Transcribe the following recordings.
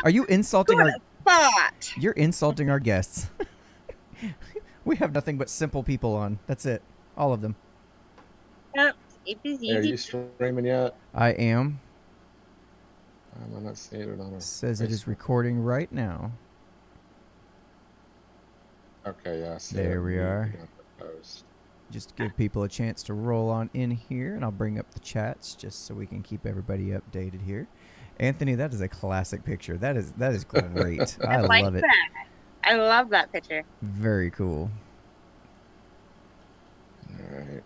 Are you insulting Good our... thought. You're insulting our guests. We have nothing but simple people on. That's it. All of them. Yep. It is Hey, are easy. you streaming yet? I am. I'm not seeing it on our Says it is Facebook. recording right now. Okay, yeah, I see There it. we are. Got the post. Just give people a chance to roll on in here, and I'll bring up the chats just so we can keep everybody updated here. Anthony, that is a classic picture. That is great. I like love it. that. I love that picture. Very cool. All right.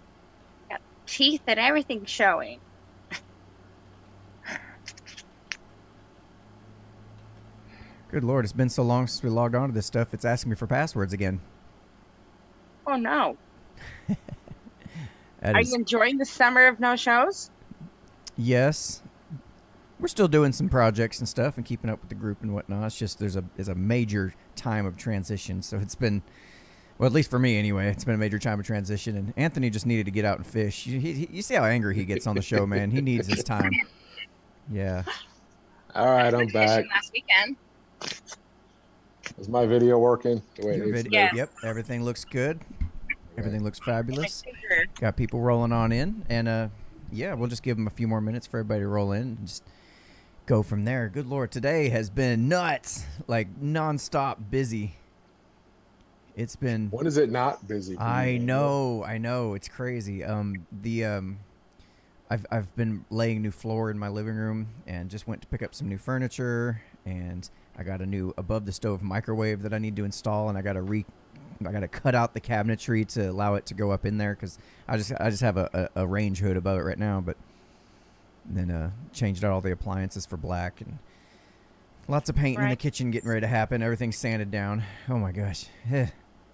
Got teeth and everything showing. Good Lord, it's been so long since we logged on to this stuff, it's asking me for passwords again. Oh no. That Are is... you enjoying the summer of no shows? Yes. We're still doing some projects and stuff and keeping up with the group and whatnot. It's just there's a major time of transition. So it's been, well, at least for me anyway, it's been a major time of transition. And Anthony just needed to get out and fish. You see how angry he gets on the show, man. He needs his time. Yeah. All right, I'm back. Last weekend. Is my video working the way it Your needs to vid- be? Yes. Yep, everything looks good. Everything looks fabulous. Picture. Got people rolling on in. And yeah, we'll just give them a few more minutes for everybody to roll in and just go from there. Good Lord, today has been nuts. Like nonstop busy. It's been... When is it not busy? for you, I Daniel? know, it's crazy. I've been laying new floor in my living room and just went to pick up some new furniture, and I got a new above the stove microwave that I need to install, and I got to cut out the cabinetry to allow it to go up in there because I just have a range hood above it right now, but then changed out all the appliances for black, and lots of painting in the kitchen getting ready to happen. Everything's sanded down. Oh my gosh.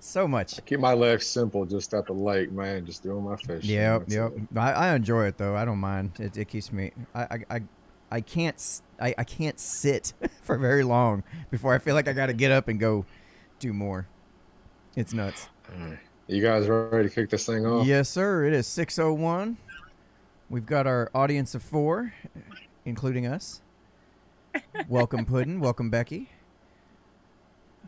So much. I keep my life simple, just at the lake, man. Just doing my fishing. Yep. That's it. I enjoy it though. I don't mind. It keeps me. I can't sit for very long before I feel like I got to get up and go do more. It's nuts. All right. You guys ready to kick this thing off? Yes, sir. It is 6:01. We've got our audience of 4, including us. Welcome, Puddin'. Welcome, Becky.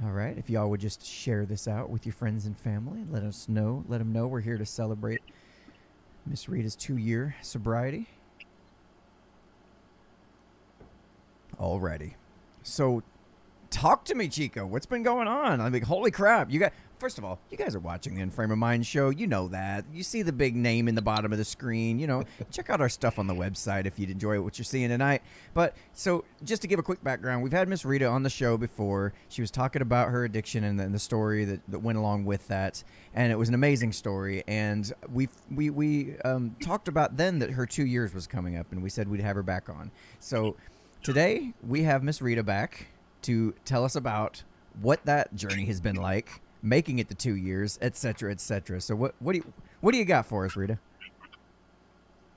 All right. If y'all would just share this out with your friends and family, let them know we're here to celebrate Miss Rita's 2-year sobriety. Alrighty. So, talk to me, Chico. What's been going on? I mean, holy crap. First of all, you guys are watching the In Frame of Mind show. You know that. You see the big name in the bottom of the screen. You know, check out our stuff on the website if you'd enjoy what you're seeing tonight. But, so, just to give a quick background, we've had Miss Rita on the show before. She was talking about her addiction and the story that went along with that. And it was an amazing story. And we talked about then that her 2 years was coming up, and we said we'd have her back on. So, today, we have Miss Rita back to tell us about what that journey has been like, making it the 2 years, etc., etc. So what do you got for us, Rita?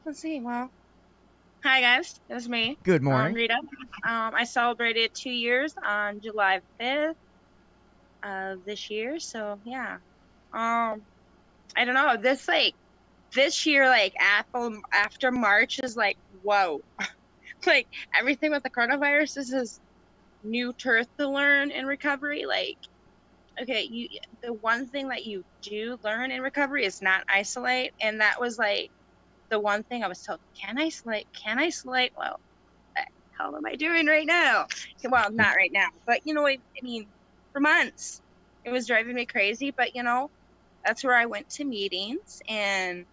Let's see. Well, hi guys, it's me. Good morning. Rita. I celebrated 2 years on July 5th of this year. So yeah. I don't know. This year, like after March is like whoa. Like everything with the coronavirus, this is new turf to learn in recovery. Like, okay, the one thing that you do learn in recovery is not isolate, and that was like the one thing I was told. Can I isolate? Well, what the hell am I doing right now? Well, not right now, but you know, I mean, for months, it was driving me crazy. But you know, that's where I went to meetings, and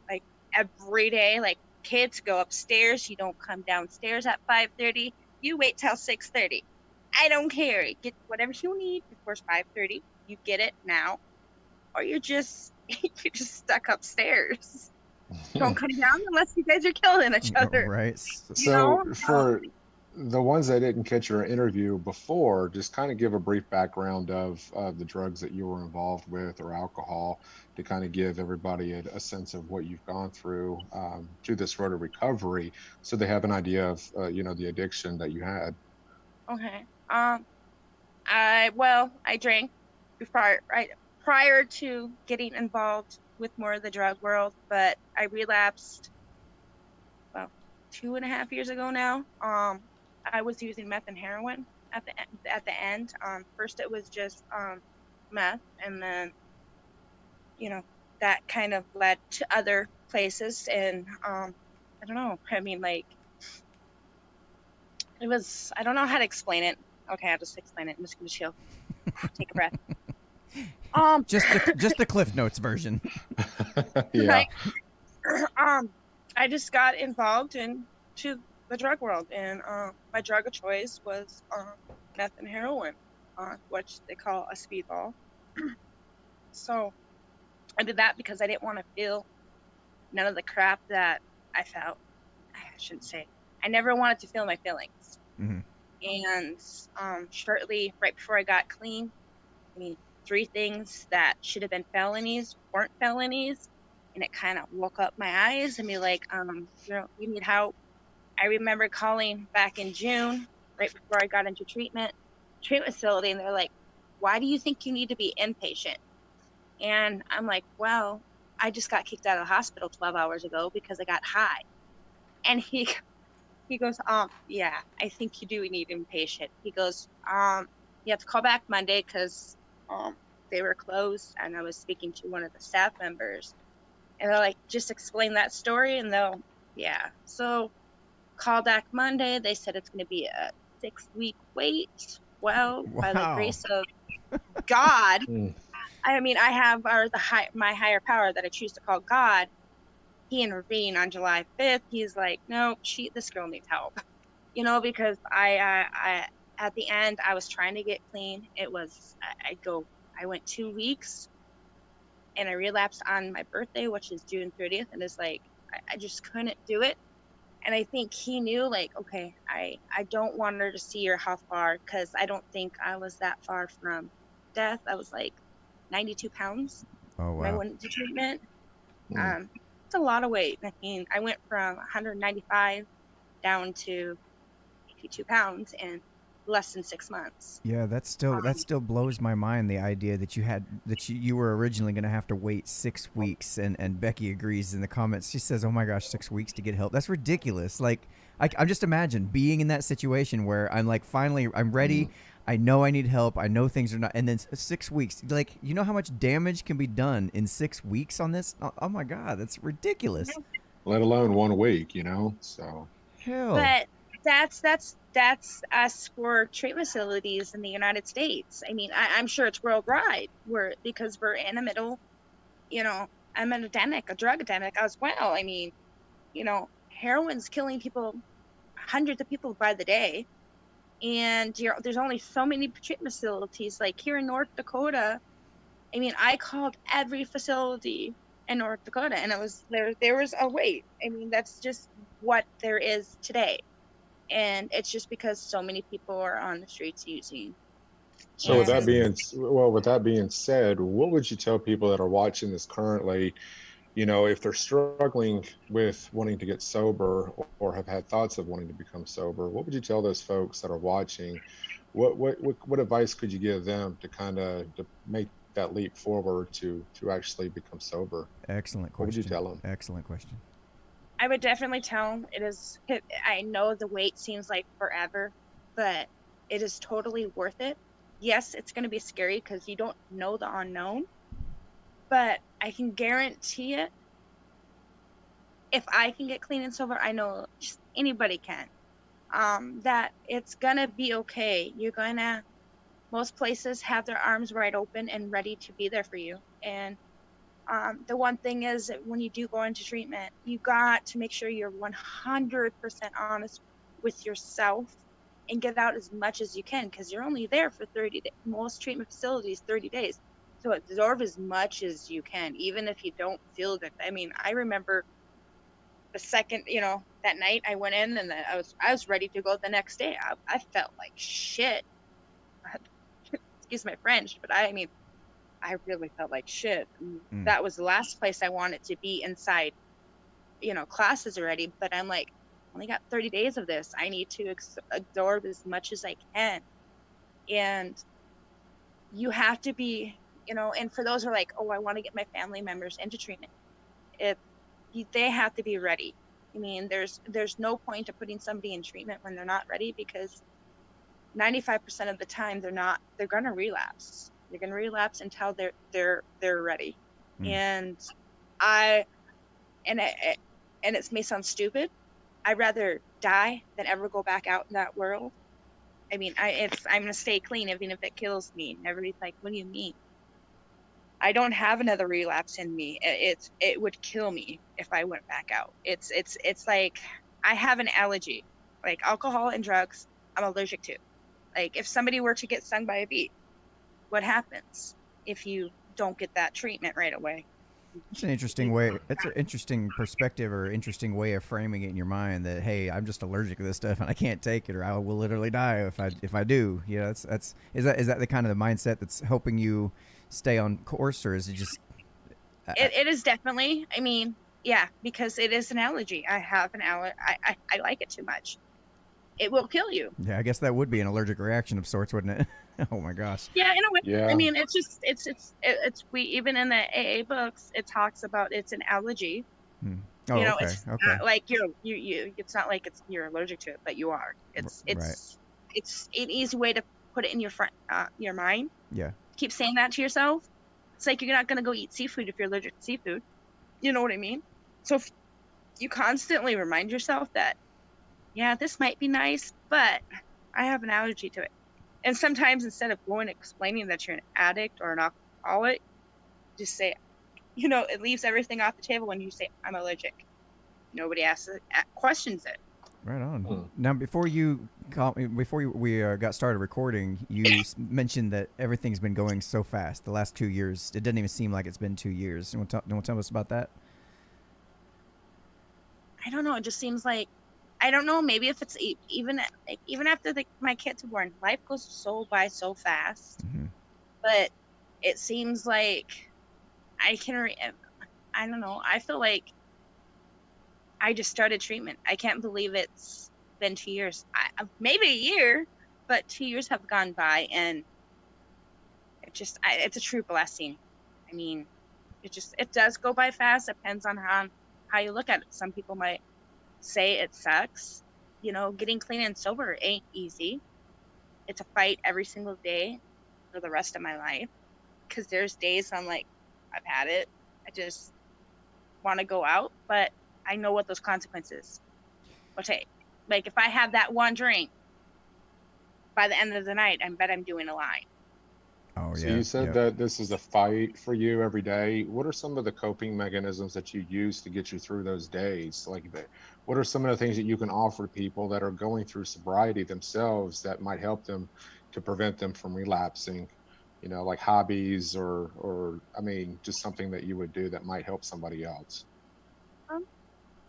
like every day, like kids go upstairs. You don't come downstairs at 5:30. You wait till 6:30. I don't care. Get whatever you need before 5:30. You get it now, or you're just stuck upstairs. Don't come down unless you guys are killing each other. Right. So for the ones that didn't catch your interview before, just kind of give a brief background of the drugs that you were involved with or alcohol to kind of give everybody a sense of what you've gone through this road of recovery, so they have an idea of the addiction that you had. Okay. I drank prior to getting involved with more of the drug world, but I relapsed 2.5 years ago now. I was using meth and heroin at the end. First it was just meth, and then that kind of led to other places, and I don't know. I mean, like, it was, I don't know how to explain it. Okay, I'll just explain it. I'm just gonna chill, take a breath. Just the Cliff Notes version. Yeah. I just got involved into the drug world, and my drug of choice was meth and heroin, which they call a speedball. So I did that because I didn't want to feel none of the crap that I felt. I shouldn't say. I never wanted to feel my feelings. Mm-hmm. And shortly, right before I got clean, I mean, 3 things that should have been felonies weren't felonies, and it kind of woke up my eyes and be like, you need help. I remember calling back in June, right before I got into treatment facility, and they're like, why do you think you need to be inpatient? And I'm like, well, I just got kicked out of the hospital 12 hours ago because I got high. And he goes, yeah, I think you do need inpatient. He goes, you have to call back Monday because they were closed, and I was speaking to one of the staff members, and they're like, just explain that story, and they'll, yeah. So call back Monday. They said it's going to be a 6-week wait. Well, by the grace of God, I mean, I have my higher power that I choose to call God. He intervened on July 5th. He's like, no, this girl needs help. Because I at the end, I was trying to get clean. It was, I went 2 weeks, and I relapsed on my birthday, which is June 30th. And it's like, I just couldn't do it. And I think he knew, like, okay, I don't want her to see her how far, because I don't think I was that far from death. I was like 92 pounds when I went into treatment. It's a lot of weight. I mean, I went from 195 down to 82 pounds in less than 6 months. Yeah, that still blows my mind, the idea that you were originally going to have to wait 6 weeks, and Becky agrees in the comments. She says, "Oh my gosh, 6 weeks to get help. That's ridiculous." Like, I'm just imagine being in that situation where I'm like, finally, I'm ready. I know I need help. I know things are not, and then 6 weeks. Like, you know how much damage can be done in 6 weeks on this? Oh my God, that's ridiculous. Let alone 1 week, so. Hell. But that's us for treatment facilities in the United States. I mean, I'm sure it's worldwide, because we're in the middle. I'm a drug epidemic as well. I mean, heroin's killing people, hundreds of people by the day, and there's only so many treatment facilities. Like here in North Dakota, I mean, I called every facility in North Dakota, and it was there was a wait. I mean, that's just what there is today. And it's just because so many people are on the streets using. So with that being said, what would you tell people that are watching this currently, if they're struggling with wanting to get sober or have had thoughts of wanting to become sober, what would you tell those folks that are watching? What advice could you give them to kind of to make that leap forward to actually become sober? Excellent question. What would you tell them? Excellent question. I would definitely tell them I know the wait seems like forever, but it is totally worth it. Yes, it's going to be scary because you don't know the unknown, but I can guarantee it. If I can get clean and sober, I know anybody can. That it's going to be okay. Most places have their arms wide open and ready to be there for you. And the one thing is that when you do go into treatment, you got to make sure you're 100% honest with yourself and get out as much as you can, because you're only there for 30 days. Most treatment facilities, 30 days. So absorb as much as you can, even if you don't feel good. I mean, I remember the second, that night I went in, and I was ready to go the next day. I felt like shit. Excuse my French, but I mean, I really felt like shit. That was the last place I wanted to be inside, classes already. But I'm like, I only got 30 days of this. I need to absorb as much as I can. And you have to be, and for those who are like, oh, I want to get my family members into treatment, they have to be ready. I mean, there's no point to putting somebody in treatment when they're not ready, because 95% of the time they're gonna relapse. They're gonna relapse until they're ready. Mm. And I and it and it may sound stupid. I'd rather die than ever go back out in that world. I mean, I'm gonna stay clean even if it kills me. And everybody's like, "What do you mean?" I don't have another relapse in me. It would kill me if I went back out. It's like I have an allergy, like alcohol and drugs. I'm allergic to. Like if somebody were to get stung by a bee, what happens if you don't get that treatment right away? It's an interesting way. It's an interesting perspective or interesting way of framing it in your mind that, hey, I'm just allergic to this stuff and I can't take it, or I will literally die if I do. You know, that's is that the kind of the mindset that's helping you stay on course, or is it just? It is definitely. I mean, yeah, because it is an allergy. I have an allergy. I like it too much. It will kill you. Yeah, I guess that would be an allergic reaction of sorts, wouldn't it? Oh my gosh. Yeah, in a way. Yeah. I mean, it's just it's we even in the AA books it talks about it's an allergy. Oh, you know, okay. it's Okay. not like you it's not like you're allergic to it, but you are. It's Right. it's an easy way to put it in your mind. Yeah. Keep saying that to yourself. It's like you're not gonna go eat seafood if you're allergic to seafood. You know what I mean? So if you constantly remind yourself that, yeah, this might be nice, but I have an allergy to it. And sometimes instead of going and explaining that you're an addict or an alcoholic, just say, you know, it leaves everything off the table when you say, I'm allergic. Nobody questions it. Right on. Now, before we got started recording, you mentioned that everything's been going so fast. The last 2 years, it doesn't even seem like it's been 2 years. You want to tell us about that? I don't know. It just seems like, I don't know. Maybe if it's even after my kids are born, life goes by so fast. Mm-hmm. But it seems like I don't know. I feel like I just started treatment. I can't believe it's been 2 years. Maybe a year, but 2 years have gone by, and it's a true blessing. I mean, it does go by fast. Depends on how you look at it. Some people might say it sucks. You know, getting clean and sober ain't easy. It's a fight every single day for the rest of my life. Because there's days I'm like, I've had it. I just want to go out, but I know what those consequences will take. Like if I have that one drink, by the end of the night, I bet I'm doing a line. Oh, So yeah. you said that this is a fight for you every day. What are some of the coping mechanisms that you use to get you through those days? What are some of the things that you can offer people that are going through sobriety themselves that might help them to prevent them from relapsing? You know, like hobbies or I mean, just something that you would do that might help somebody else.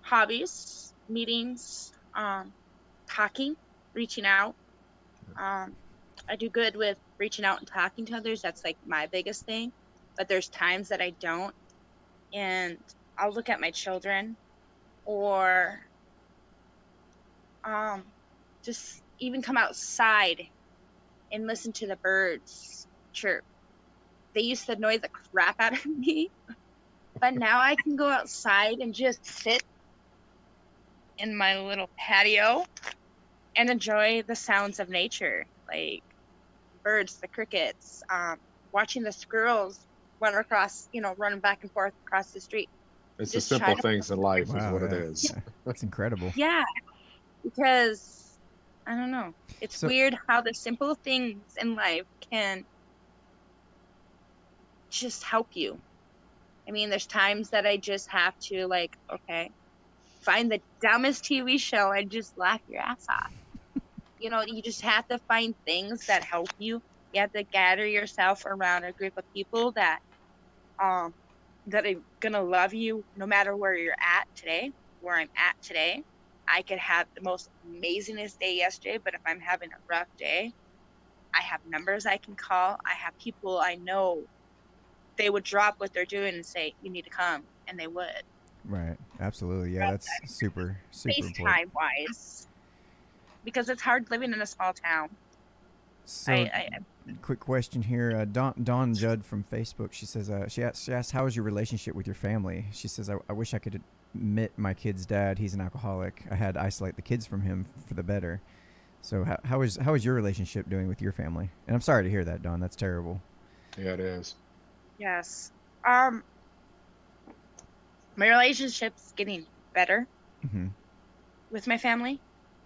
Hobbies, meetings, talking, reaching out. I do good with reaching out and talking to others. That's like my biggest thing. But there's times that I don't. And I'll look at my children or just even come outside and listen to the birds chirp. They used to annoy the crap out of me. But now I can go outside and just sit in my little patio and enjoy the sounds of nature, like birds, the crickets, watching the squirrels run back and forth across the street. It's the simple things in life is what it is. Yeah. That's incredible. Yeah, because I don't know. It's weird how the simple things in life can just help you. I mean, there's times that I just have to find the dumbest TV show and just laugh your ass off. You know, you just have to find things that help you. You have to gather yourself around a group of people that are gonna love you no matter where you're at today. Where I'm at today, I could have the most amazingest day yesterday, but if I'm having a rough day, I have numbers I can call. I have people I know. They would drop what they're doing and say, "You need to come," and they would. Right. Absolutely. Yeah, that's super important. FaceTime wise, because it's hard living in a small town. So, quick question here. Dawn Judd from Facebook. She says she asked, "How is your relationship with your family?" She says, "I wish I could met my kid's dad. He's an alcoholic. I had to isolate the kids from him for the better. So how is your relationship doing with your family? And I'm sorry to hear that, Don. That's terrible. Yeah, it is. Yes. Um, my relationship's getting better Mm-hmm. with my family.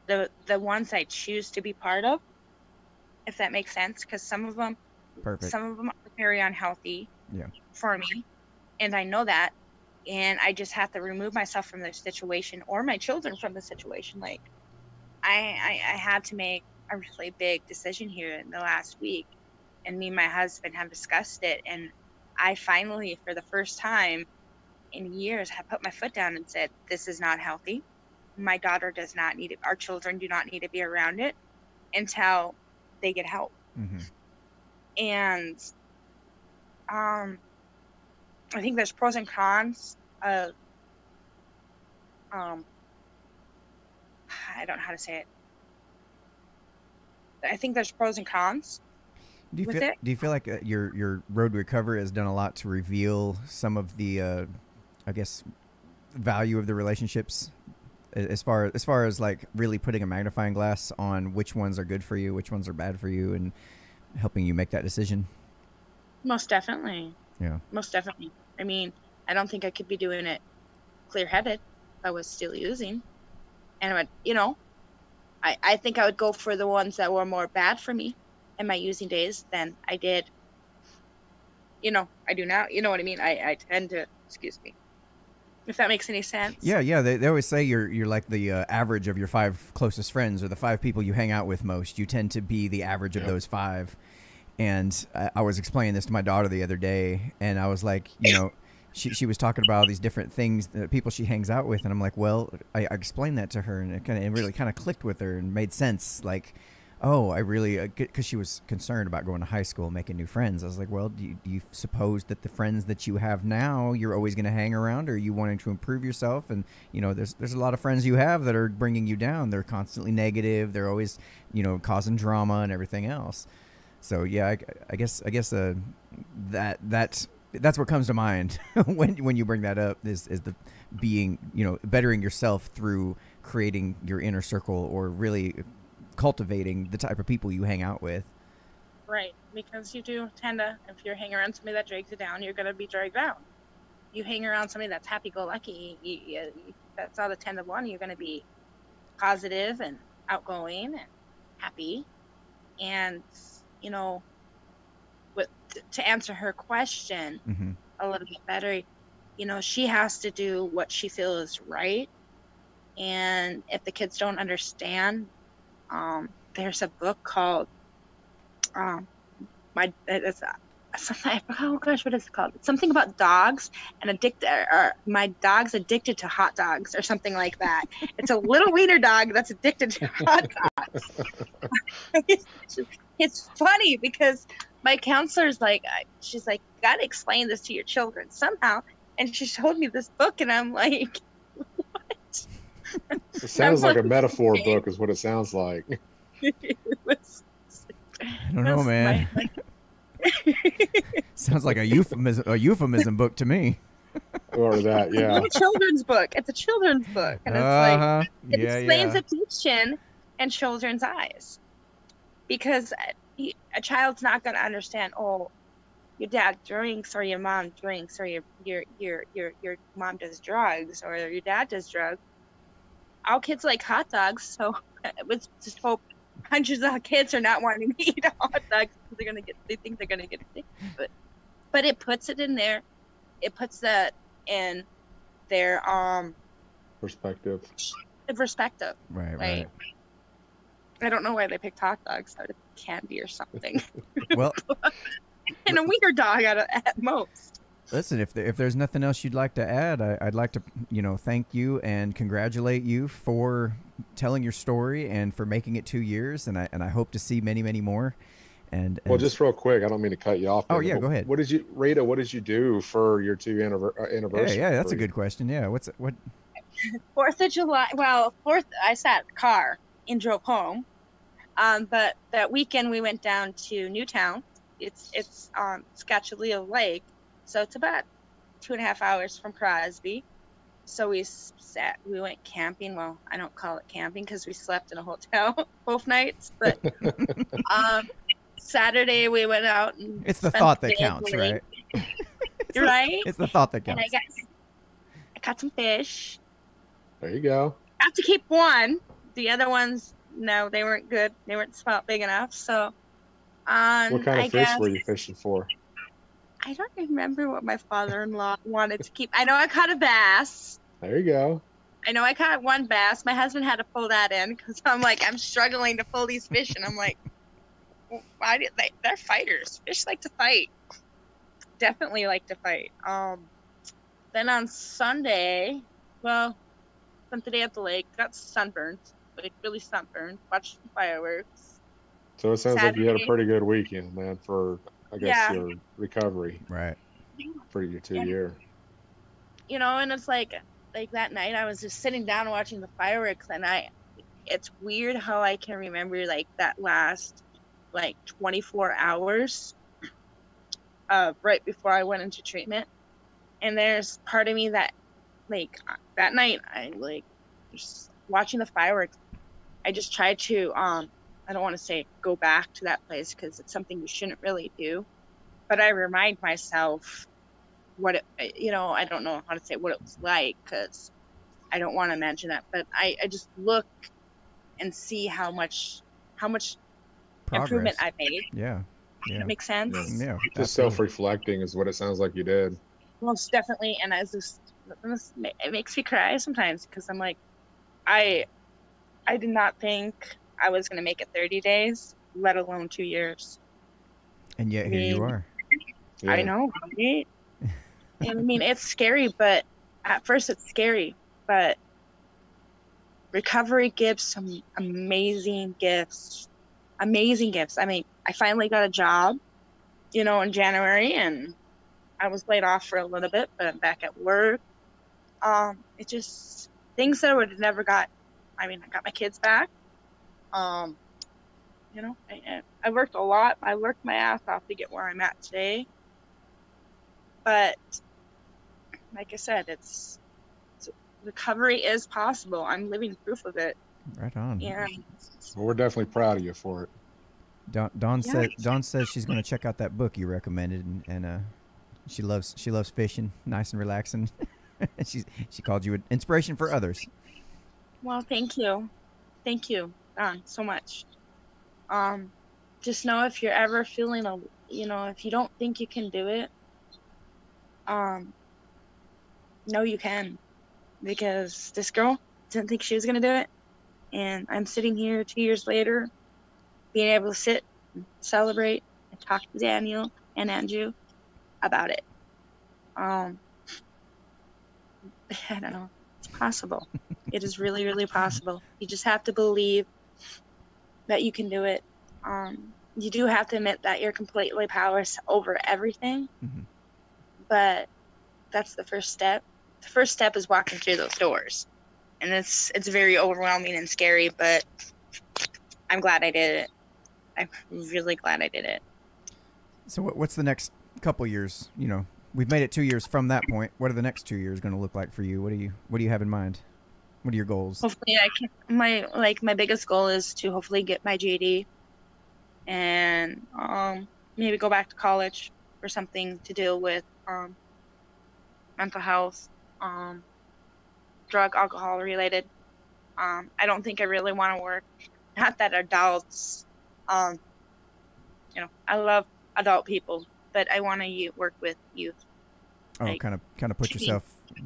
The ones I choose to be part of, if that makes sense, because Perfect. some of them are very unhealthy Yeah. for me, and I know that, and I just have to remove myself from the situation or my children from the situation. Like I had to make a really big decision here in the last week, and me and my husband have discussed it, and I finally, for the first time in years, have put my foot down and said, this is not healthy. My daughter does not need it. Our children do not need to be around it until they get help. Mm-hmm. And I think there's pros and cons of I don't know how to say it. I think there's pros and cons with it. Do you feel like your road to recovery has done a lot to reveal some of the I guess value of the relationships as far as like really putting a magnifying glass on which ones are good for you, which ones are bad for you, and helping you make that decision? Most definitely. Yeah. Most definitely. I mean, I don't think I could be doing it clear-headed if I was still using. And I would, I think I would go for the ones that were more bad for me in my using days than I did, I do now. You know what I mean? I tend to, excuse me, if that makes any sense. Yeah. They always say you're like the average of your 5 closest friends, or the 5 people you hang out with most. You tend to be the average of those 5. And I was explaining this to my daughter the other day, and I was like, she was talking about all these different things, the people she hangs out with, and I'm like, well, I explained that to her, and it really kind of clicked with her and made sense. Like, oh, I really, because she was concerned about going to high school, making new friends. I was like, well, do you suppose that the friends that you have now, you're always going to hang around, or are you wanting to improve yourself? And there's a lot of friends you have that are bringing you down. They're constantly negative. They're always, causing drama and everything else. So yeah, I guess that's what comes to mind when you bring that up is the being, bettering yourself through creating your inner circle, or really cultivating the type of people you hang out with. Right, because you do tend to, if you're hanging around somebody that drags you down, you're going to be dragged down. You hang around somebody that's happy-go-lucky, that's all the 10 of 1, you're going to be positive and outgoing and happy. And to answer her question Mm-hmm. a little bit better, she has to do what she feels is right. And if the kids don't understand, there's a book called it's something, oh gosh, what is it called? It's something about dogs and my dog's addicted to hot dogs or something like that. It's a little wiener dog that's addicted to hot dogs. It's funny because my counselor's like, she's like, you gotta explain this to your children somehow. And she showed me this book, and I'm like, what? It sounds like a metaphor book is what it sounds like. I don't know, man. Sounds like a euphemism book to me. Or that, yeah. It's a children's book. It's a children's book. And it's it explains addiction in children's eyes. Because a child's not going to understand, oh, your dad drinks or your mom drinks or your mom does drugs or your dad does drugs. All kids like hot dogs, so let's just hope hundreds of kids are not wanting to eat hot dogs because they think they're gonna get addicted. But it puts it in there. It puts that in their perspective. Right. I don't know why they picked hot dogs out of candy or something. Well, and a wiener dog at most. Listen, if there's nothing else you'd like to add, I'd like to, thank you and congratulate you for telling your story and for making it 2 years, and I hope to see many, many more. And well, just real quick, I don't mean to cut you off. Oh yeah, go ahead. Rita? What did you do for your 2 anniversary? Yeah, that's a good question. Yeah, what? 4th of July. Well, 4th, I sat in the car and drove home. But that weekend we went down to Newtown. It's on Sketchalea Lake, so it's about 2.5 hours from Crosby. So we went camping. Well, I don't call it camping because we slept in a hotel both nights. But Saturday we went out and It's the spent thought the that day at counts, the lake. right? Right? It's the thought that And counts. I caught some fish. There you go. I have to keep one. The other ones, no, they weren't good. They weren't spot big enough. So, What kind I of fish guess were you fishing for? I don't remember what my father-in-law wanted to keep. I know I caught a bass. There you go. I know I caught one bass. My husband had to pull that in because I'm struggling to pull these fish, and I'm like, well, why did they're fighters. Fish like to fight. Definitely like to fight. Then on Sunday, well, spent the day at the lake. Got sunburned, like really sunburned. Watched the fireworks. So it sounds like you had a Saturday. pretty good weekend, man, for, I guess, Yeah. your recovery Right. for your 2 year. You know, and it's like that night I was just sitting down watching the fireworks, and it's weird how I can remember like that last 24 hours right before I went into treatment. And there's part of me that that night I just watching the fireworks, I just tried to I don't want to say go back to that place because it's something you shouldn't really do, but I remind myself what I don't know how to say what it was like because I don't want to mention that, but I just look and see how much improvement I made. Yeah. Yeah. That makes sense. Yeah. Just absolutely. self-reflecting is what it sounds like you did. Most definitely, and it makes me cry sometimes because I'm like, I did not think I was going to make it 30 days, let alone 2 years. And yet here you are. Yeah. I know, right? And I mean, it's scary, but at first it's scary, but recovery gives some amazing gifts. Amazing gifts. I mean, I finally got a job, in January, and I was laid off for a little bit, but I'm back at work. It just things that I would have never got. I mean, I got my kids back. I worked a lot. I worked my ass off to get where I'm at today. But like I said, it's recovery is possible. I'm living proof of it. Right on. Yeah. Well, we're definitely proud of you for it. Dawn says she's going to check out that book you recommended, and she loves fishing, nice and relaxing. she called you an inspiration for others. Well, thank you, Don, so much. Just know if you're ever feeling if you don't think you can do it, no, you can, because this girl didn't think she was gonna do it, and I'm sitting here 2 years later, being able to sit and celebrate and talk to Daniel and Andrew about it. I don't know. It's possible. It is really, really possible. You just have to believe that you can do it. You do have to admit that you're completely powerless over everything. Mm-hmm. But that's the first step. The first step is walking through those doors. And it's very overwhelming and scary, but I'm glad I did it. I'm really glad I did it. So what's the next couple years? We've made it 2 years from that point. What are the next 2 years going to look like for you? What do you have in mind? What are your goals? Hopefully I can. My biggest goal is to hopefully get my GED and maybe go back to college for something to deal with mental health, drug, alcohol related. I don't think I really want to work. Not that adults. I love adult people, but I want to work with youth. Oh, kind of put yourself.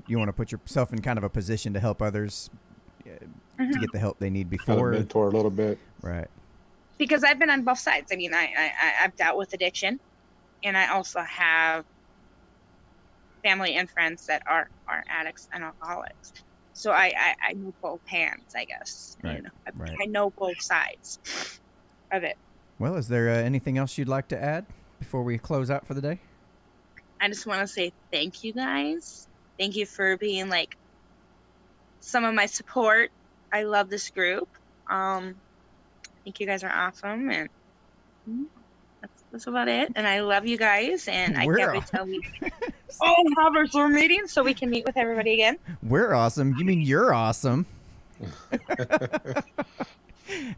You want to put yourself in kind of a position to help others to get the help they need before. Mentor a little bit, right? Because I've been on both sides. I mean, I've dealt with addiction, and I also have family and friends that are addicts and alcoholics. So I know both hands, I guess. Right. Right. I know both sides of it. Well, is there anything else you'd like to add before we close out for the day? I just want to say thank you guys. Thank you for being some of my support. I love this group. I think you guys are awesome, and that's about it. And I love you guys, and I can't wait till we Oh, have our Zoom meeting so we can meet with everybody again. We're awesome. You mean you're awesome?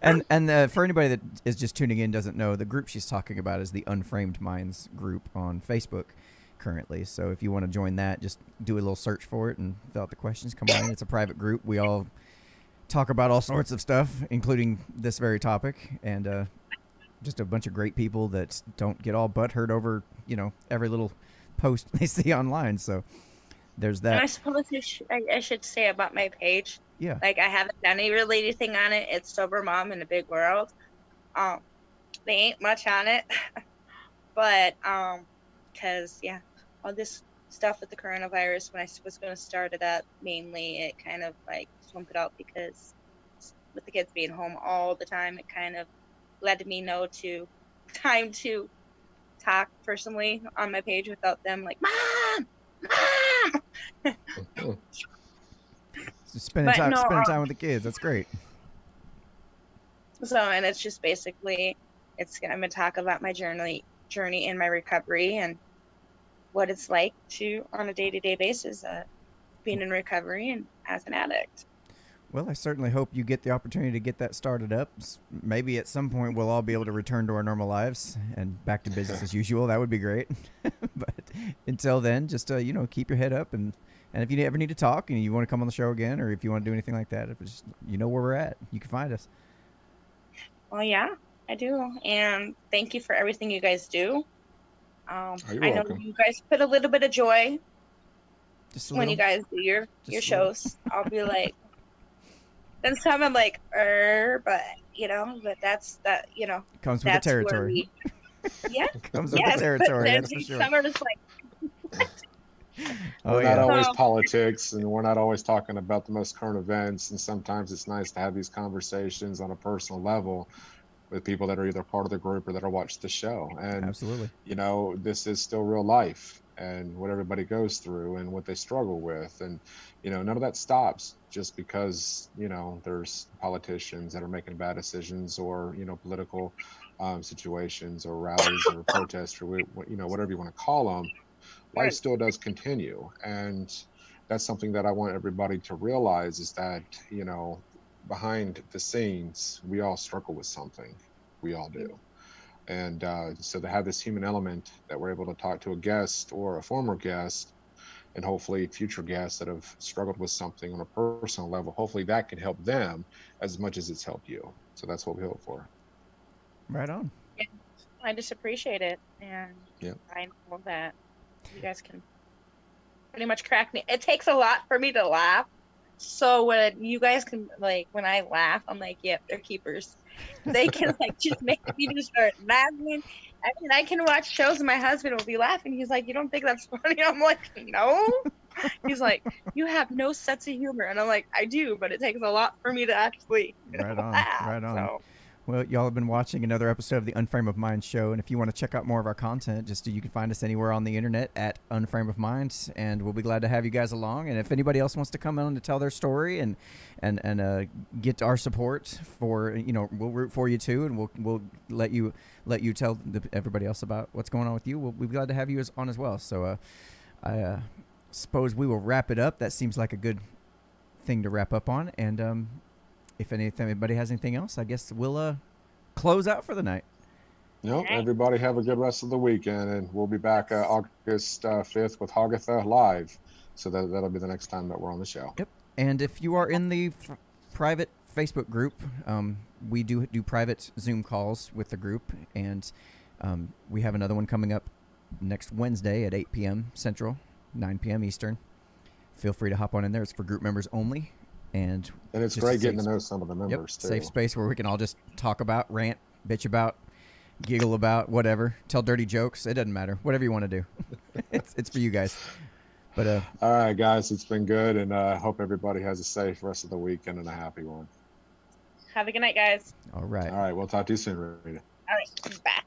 And for anybody that is just tuning in, doesn't know, the group she's talking about is the Unframed Minds group on Facebook currently. So if you want to join that, just do a little search for it and fill out the questions. Come on in. It's a private group. We all talk about all sorts of stuff, including this very topic, and just a bunch of great people that don't get all butthurt over, every little post they see online. So there's that. And I suppose I should say about my page. Yeah. Like, I haven't done any related thing on it. It's Sober Mom in a Big World. They ain't much on it. But, because, yeah, all this stuff with the coronavirus, when I was going to start it up, mainly, it kind of, like, swamped it out because with the kids being home all the time, it kind of led me to time to talk personally on my page without them, like, Mom! So spending time with the kids. That's great. So, and it's just basically, I'm going to talk about my journey in my recovery and what it's like to, on a day-to-day basis, being in recovery and as an addict. Well, I certainly hope you get the opportunity to get that started up. Maybe at some point we'll all be able to return to our normal lives and back to business as usual. That would be great. But until then, just keep your head up, and if you ever need to talk and you want to come on the show again, or if you want to do anything like that, if it's, where we're at, you can find us. Well, yeah, I do, and thank you for everything you guys do. I know you guys put a little bit of joy when you guys do your shows. I'll be like, then some I'm like, but but that's that, comes with the territory. Yeah, comes with the territory. That's for sure. Some are just like, we're not always politics, and we're not always talking about the most current events. And sometimes it's nice to have these conversations on a personal level with people that are either part of the group or that are watching the show. And absolutely, this is still real life, and what everybody goes through and what they struggle with, and none of that stops just because there's politicians that are making bad decisions, or political situations, or rallies, or protests, or whatever you want to call them. Life still does continue, and that's something that I want everybody to realize, is that behind the scenes we all struggle with something. We all do. And so to have this human element that we're able to talk to a guest or a former guest, and hopefully future guests that have struggled with something on a personal level, hopefully that can help them as much as it's helped you. So that's what we hope for. Right on. Yeah, I just appreciate it, and yeah, I know that you guys can pretty much crack me. It takes a lot for me to laugh. So when you guys can, like, when I laugh, I'm like, yep, they're keepers. They can just make me just start laughing. I mean, I can watch shows and my husband will be laughing. He's like, you don't think that's funny? I'm like, no. He's like, you have no sense of humor. And I'm like, I do, but it takes a lot for me to actually laugh. Right on. So. Well, y'all have been watching another episode of the Unframe of Mind show, and if you want to check out more of our content, you can find us anywhere on the internet at Unframe of Mind, and we'll be glad to have you guys along. And if anybody else wants to come on to tell their story and get our support for, we'll root for you too, and we'll let you tell everybody else about what's going on with you. We'll be glad to have you on as well. So I suppose we will wrap it up. That seems like a good thing to wrap up on, and if anybody has anything else, I guess we'll close out for the night. No, everybody have a good rest of the weekend, and we'll be back August 5th with Hagatha live. So that'll be the next time that we're on the show. Yep. And if you are in the private Facebook group, we do private Zoom calls with the group, and we have another one coming up next Wednesday at 8 p.m. Central, 9 p.m. Eastern. Feel free to hop on in there. It's for group members only. And it's great getting to know some of the members too. Safe space where we can all just talk about, rant, bitch about, giggle about, whatever, tell dirty jokes. It doesn't matter. Whatever you want to do. it's for you guys. But all right, guys, it's been good, and I hope everybody has a safe rest of the weekend and a happy one. Have a good night, guys. All right. All right, we'll talk to you soon, Rita. All right, bye.